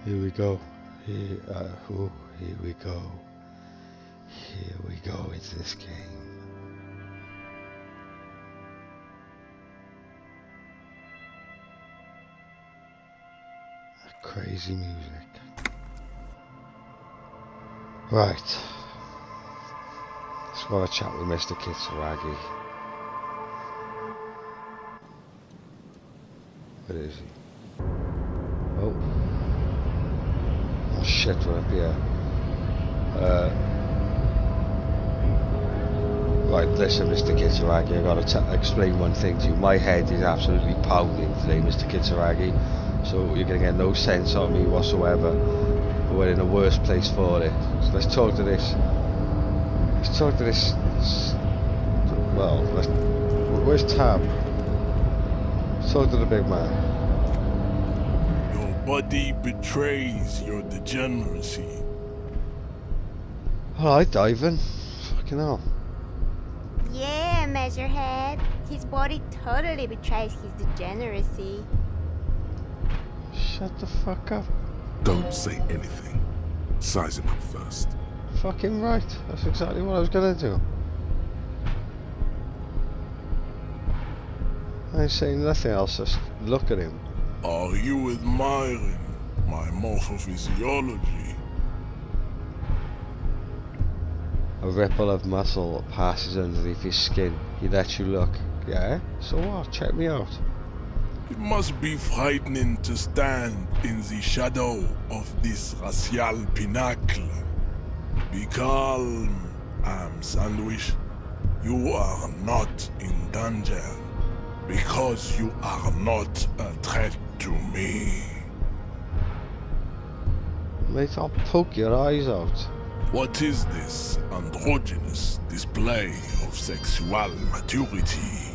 Here we go. Here we go. Here we go. It's this game. Crazy music. Right. Let's go have a chat with Mr. Kitsuragi. Where is he? Oh. Oh shit, we're up here. Right, listen, Mr. Kitsuragi, I've got to explain one thing to you. My head is absolutely pounding today, Mr. Kitsuragi. So you're going to get no sense of me whatsoever. But we're in the worst place for it. So let's talk to this. Let's talk to this. Well, where's Tab? Let's talk to the big man. Your body betrays your degeneracy. Alright, Ivan. Fucking hell. Yeah, Measurehead. His body totally betrays his degeneracy. Shut the fuck up. Don't say anything. Size him up first. Fucking right. That's exactly what I was gonna do. I ain't saying nothing else, just look at him. Are you admiring my morphophysiology? A ripple of muscle passes underneath his skin. He lets you look. Yeah? So what? Check me out. It must be frightening to stand in the shadow of this racial pinnacle. Be calm, Sandwich. You are not in danger, because you are not a threat to me. Mate, I'll poke your eyes out. What is this androgynous display of sexual maturity?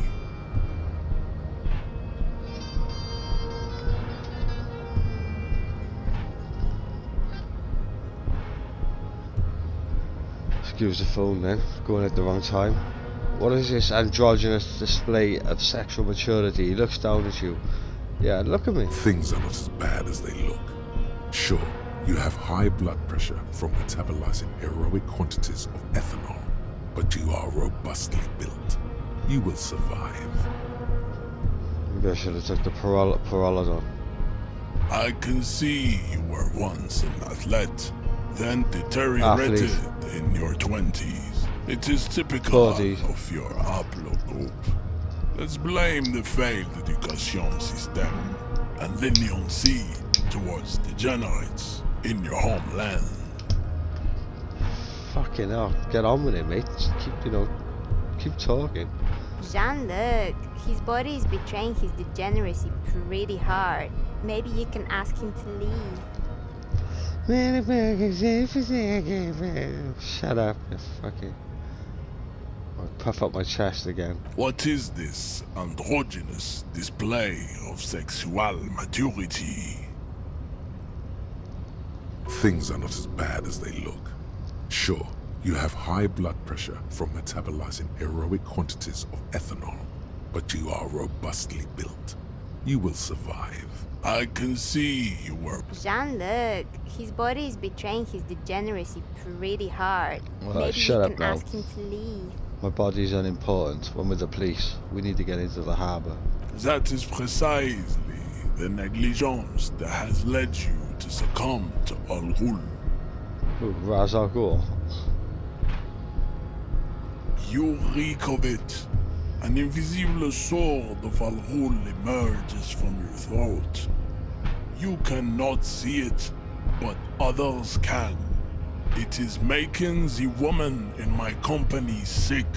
Excuse the phone then, going at the wrong time. What is this androgynous display of sexual maturity? He looks down at you. Yeah, look at me. Things are not as bad as they look. Sure, you have high blood pressure from metabolizing heroic quantities of ethanol, but you are robustly built. You will survive. Maybe I should have took the Parolidon. I can see you were once an athlete, then deteriorated in your 20s. It is typical of your haplogroup. Let's blame the failed education system and Lineon C towards degenerates in your homeland. Fucking hell, get on with it, mate. Just keep talking. Jean-Luc, his body is betraying his degeneracy pretty hard. Maybe you can ask him to leave. Shut up, you fucking... I'll puff up my chest again. What is this androgynous display of sexual maturity? Things are not as bad as they look. Sure, you have high blood pressure from metabolizing heroic quantities of ethanol, but you are robustly built. You will survive. I can see you were... Jean-Luc, his body is betraying his degeneracy pretty hard. Maybe shut you up can now. ask him to leave. My body's unimportant. I'm with the police. We need to get into the harbour. That is precisely the negligence that has led you to succumb to Al Ghul. Ooh, Raz Al Ghul. You reek of it. An invisible sword of Al Ghul emerges from your throat. You cannot see it, but others can. It is making the woman in my company sick.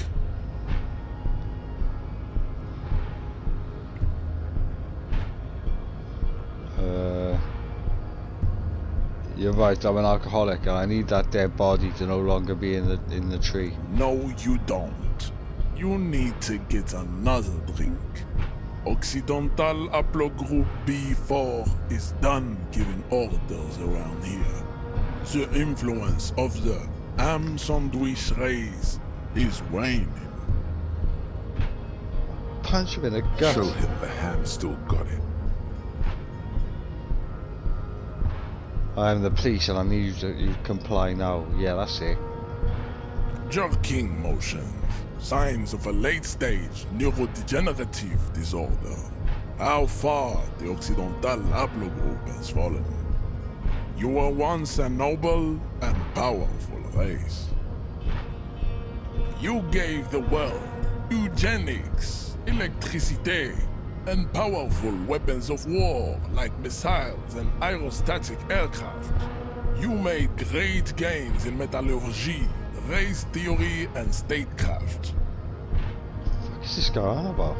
You're right, I'm an alcoholic and I need that dead body to no longer be in the tree. No, you don't. You need to get another drink. Occidental Haplogroup B4 is done giving orders around here. The influence of the ham sandwich race is waning. Punch him in the gut. Show him the ham still got it. I'm the police and I need you to comply now. Yeah, that's it. Jerking motions, signs of a late-stage neurodegenerative disorder. How far the Occidental haplogroup has fallen. You were once a noble and powerful race. You gave the world eugenics, electricity, and powerful weapons of war like missiles and aerostatic aircraft. You made great gains in metallurgy, race theory, and statecraft. What is this going on about?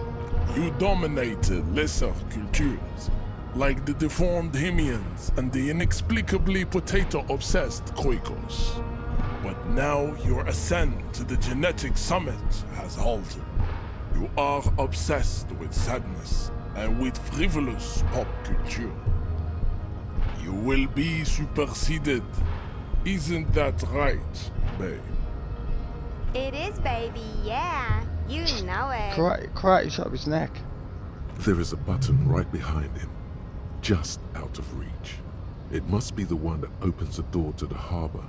You dominated lesser cultures, like the deformed Hemians and the inexplicably potato-obsessed Quakers. But now your ascent to the genetic summit has halted. You are obsessed with sadness and with frivolous pop culture. You will be superseded. Isn't that right, babe? It is, baby, yeah. You know it. Karate chop his neck. There is a button right behind him, just out of reach. It must be the one that opens the door to the harbor.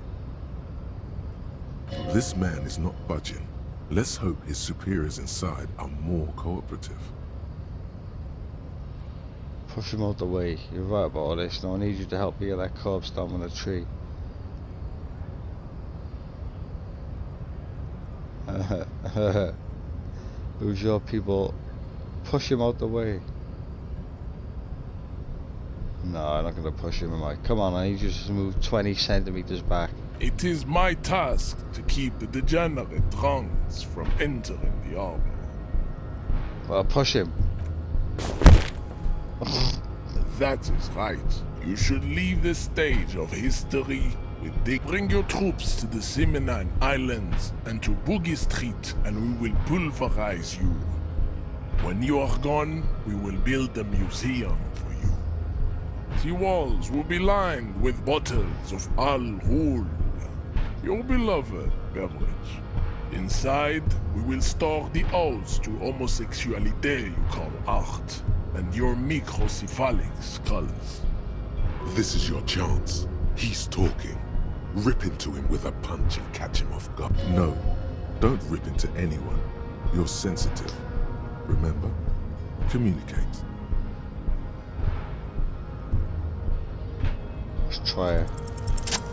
This man is not budging. Let's hope his superiors inside are more cooperative. Push him out the way. You're right about all this. Now I need you to help me get that corpse down on the tree. Who's your people? Push him out the way. No, I'm not gonna push him, am I? Come on, I need you to move 20 centimeters back. It is my task to keep the degenerate drunks from entering the harbor. Well, push him. That is right. You should leave the stage of history with Dick. Bring your troops to the Simonine Islands and to Boogie Street, and we will pulverize you. When you are gone, we will build a museum for you. The walls will be lined with bottles of Al Ghul, your beloved beverage. Inside, we will store the odes to homosexuality you call art, and your microcephalic skulls. This is your chance. He's talking. Rip into him with a punch and catch him off guard. No, don't rip into anyone. You're sensitive. Remember? Communicate. Let's try it.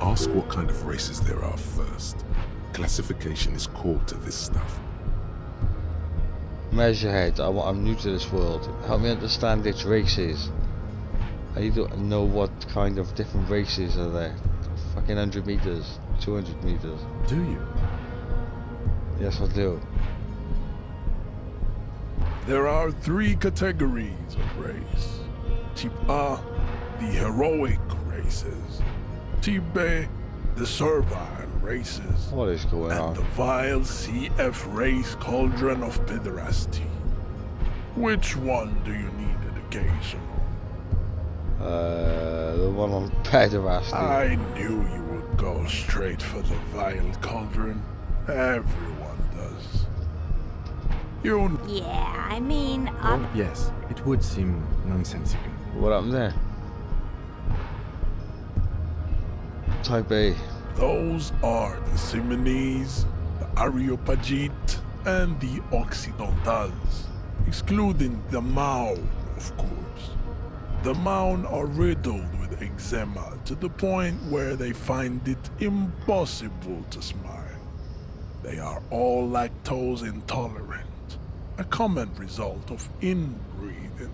Ask what kind of races there are first. Classification is core to this stuff. Measurehead, I'm new to this world. Help me understand its races. I need to know what kind of different races are there. Fucking 100 meters, 200 meters. Do you? Yes, I do. There are 3 categories of race. Type A, the heroic races. Type B, the servile races. What is going And on? the vile CF race cauldron of pederasty. Which one do you need education on? The one on pederasty. I knew you would go straight for the vile cauldron. Everyone does. You Yeah, I mean, Well, yes, it would seem nonsensical. What happened there? Type A. Those are the Simonese, the Areopagite, and the Occidentals, excluding the Maun, of course. The Maun are riddled with eczema to the point where they find it impossible to smile. They are all lactose intolerant, a common result of inbreeding.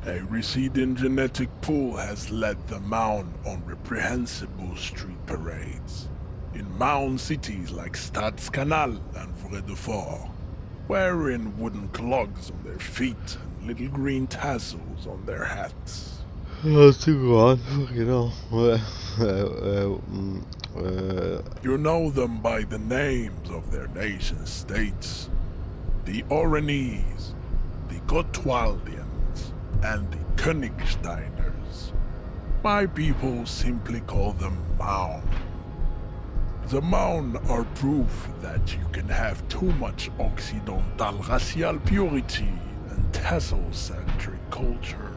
A receding genetic pool has led the Maun on reprehensible street parades in Maun cities like Stadskanal and Vredefort, wearing wooden clogs on their feet and little green tassels on their hats. Oh, too on. Fucking hell. You know them by the names of their nation states: the Oranese, the Gotwaldians, and the Königsteiners. My people simply call them Maun. The Maun are proof that you can have too much Occidental racial purity and tassel-centric culture.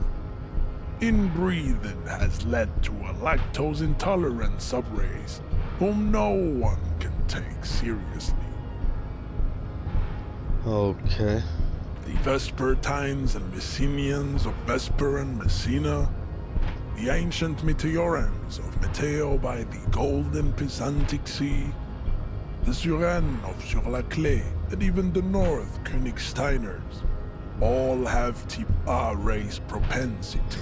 Inbreeding has led to a lactose-intolerant subrace whom no one can take seriously. Okay. The Vespertines and Messenians of Vesper and Messina, the ancient Meteorans of Meteo by the Golden Pisantic Sea, the Suren of Sur-la-Clé, and even the North Königsteiners, all have type A race propensities.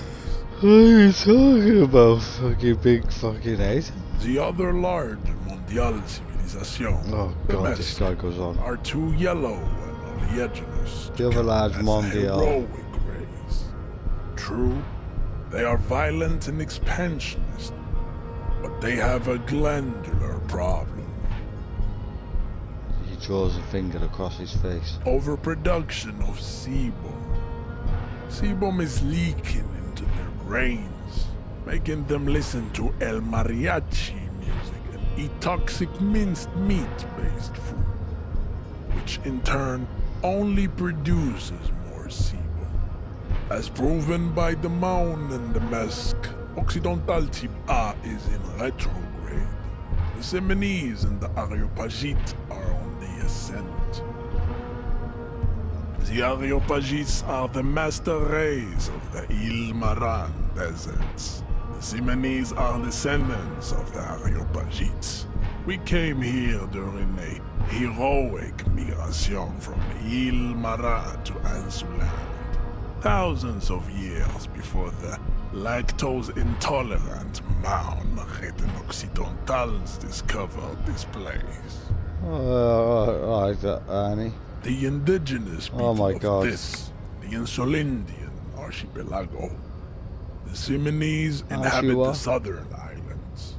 What are you talking about, fucking big fucking head? The other large mondial civilization, Oh the god, this Mest, guy goes on. are too yellow and oleaginous The other large as a mondial. heroic race. True, they are violent and expansionist, but they have a glandular problem. He draws a finger across his face. Overproduction of sebum. Sebum is leaking into their brains, making them listen to El Mariachi music and eat toxic minced meat-based food, which in turn only produces more sebum. As proven by the Maun and the Mesk, Occidental type A is in retrograde. The Semenese and the Areopagites are on the ascent. The Areopagites are the master race of the Ilmaran deserts. The Semenese are descendants of the Areopagites. We came here during a heroic migration from Ilmaran to Ansuland, thousands of years before the lactose-intolerant Maun Occidentals discovered this place. Alright, Annie. The indigenous people Oh my of God. this, the Insulindian archipelago. The Semenese inhabit Ashua. the southern islands.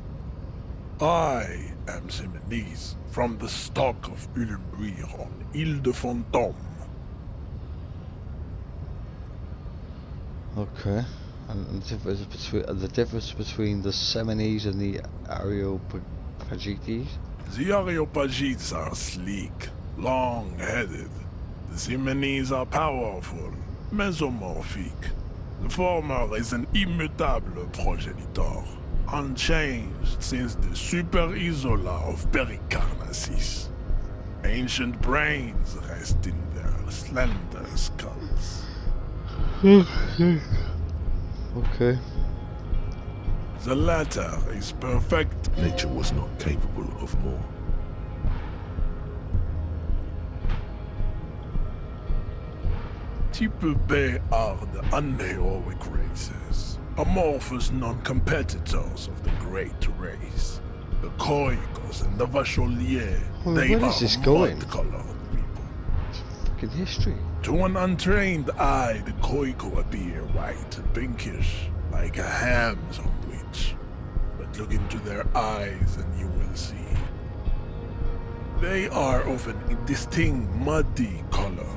I am Semenese, from the stock of Ulembuir on Ile de Fantôme. Okay. And the difference between the Semenese and the Areopagites? The Areopagites are sleek, long-headed. The Semenese are powerful, mesomorphic. The former is an immutable progenitor, unchanged since the Super Isola of Pericarnassus. Ancient brains rest in their slender skulls. Okay. The latter is perfect. Nature was not capable of more. Type B are the unheroic races, amorphous non-competitors of the great race. The Khoikos and the Vacholiers, Well, they where are is this going? mud-colored people. Fucking history. To an untrained eye, the Khoiko appear white and pinkish, like a ham sandwich. But look into their eyes and you will see. They are of an indistinct muddy color,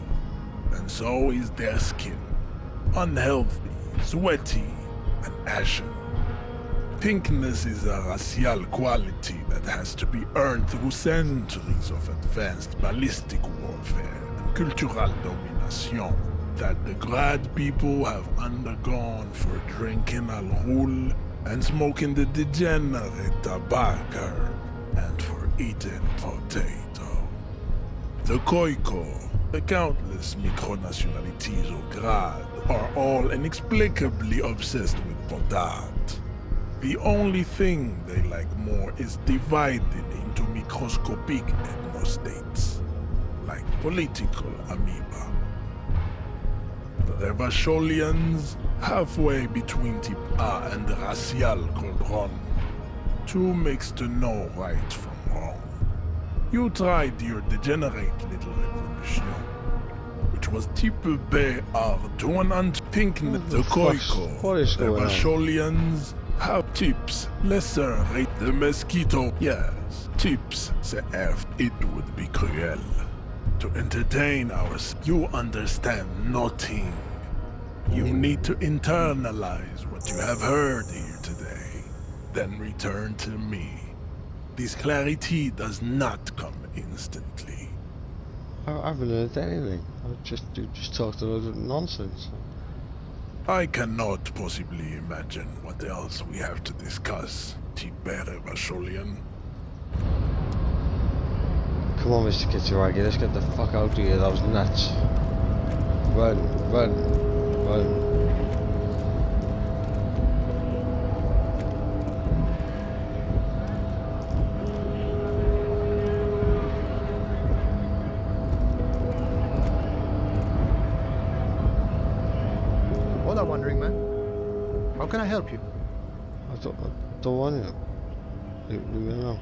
and so is their skin. Unhealthy, sweaty, and ashen. Pinkness is a racial quality that has to be earned through centuries of advanced ballistic warfare and cultural domination that the Grad people have undergone for drinking al-Ghul and smoking the degenerate tobacco and for eating potato. The Khoiko, the countless micronationalities of Grad, are all inexplicably obsessed with potat. The only thing they like more is dividing into microscopic ethnostates, like political amoeba. The Vacholians, halfway between type A and the racial cauldron, two mixed to know right from wrong. You tried your degenerate little revolution, which was type B R2 and pink the What Khoiko. is The going on? Vacholians have tips lesser rate the mosquito. Yes, tips CF. It would be cruel to entertain ours. You understand nothing. You need to internalize what you have heard here today, then return to me. This clarity does not come instantly. I haven't heard anything. You just talked a lot of nonsense. I cannot possibly imagine what else we have to discuss, Tibere Vasholian. Come on, Mr. Kitsuragi, let's get the fuck out of here. That was nuts. Run, run, run. Hola, wandering man. How can I help you? I don't want to. Leave me alone.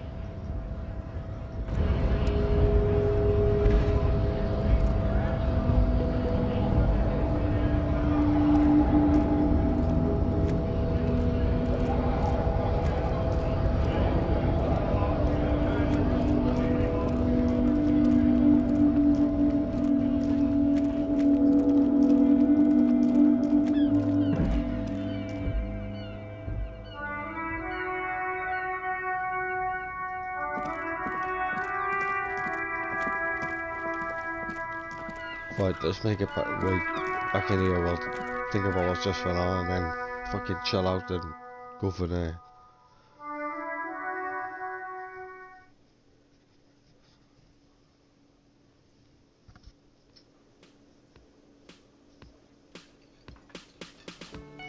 Right, let's make it back in here. We'll think about what's just went on and then fucking chill out and go from there.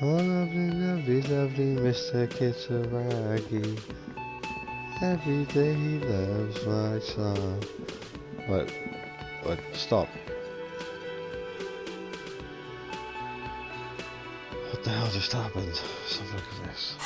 Oh, lovely, lovely, lovely Mr. Kitsuragi. Every day he loves my song. What? Stop. What the hell just happened? Something like this.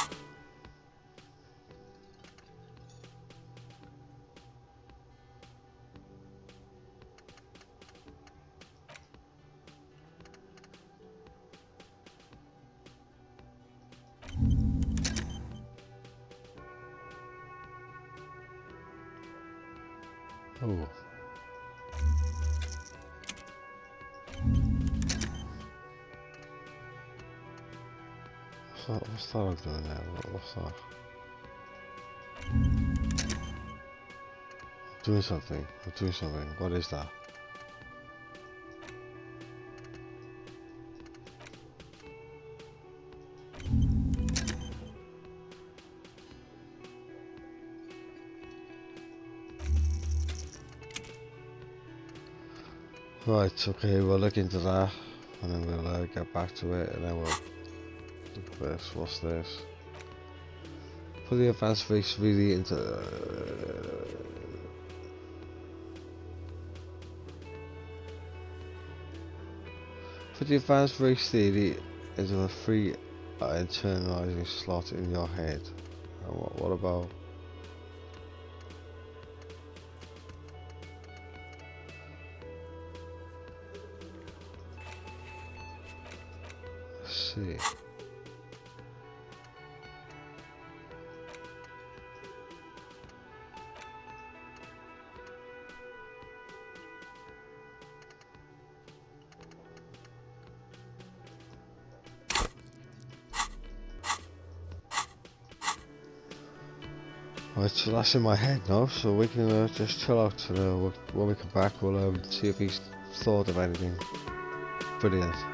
Oh. What's that I'm doing now? What's that? I'm doing something. What is that? Right, okay, we'll look into that and then we'll get back to it and then we'll look at this. What's this? Put the advanced race really into put the advanced race theory into a free internalizing slot in your head. And what about see. Right, so that's in my head now, so we can just chill out and when we come back we'll see if he's thought of anything. Brilliant.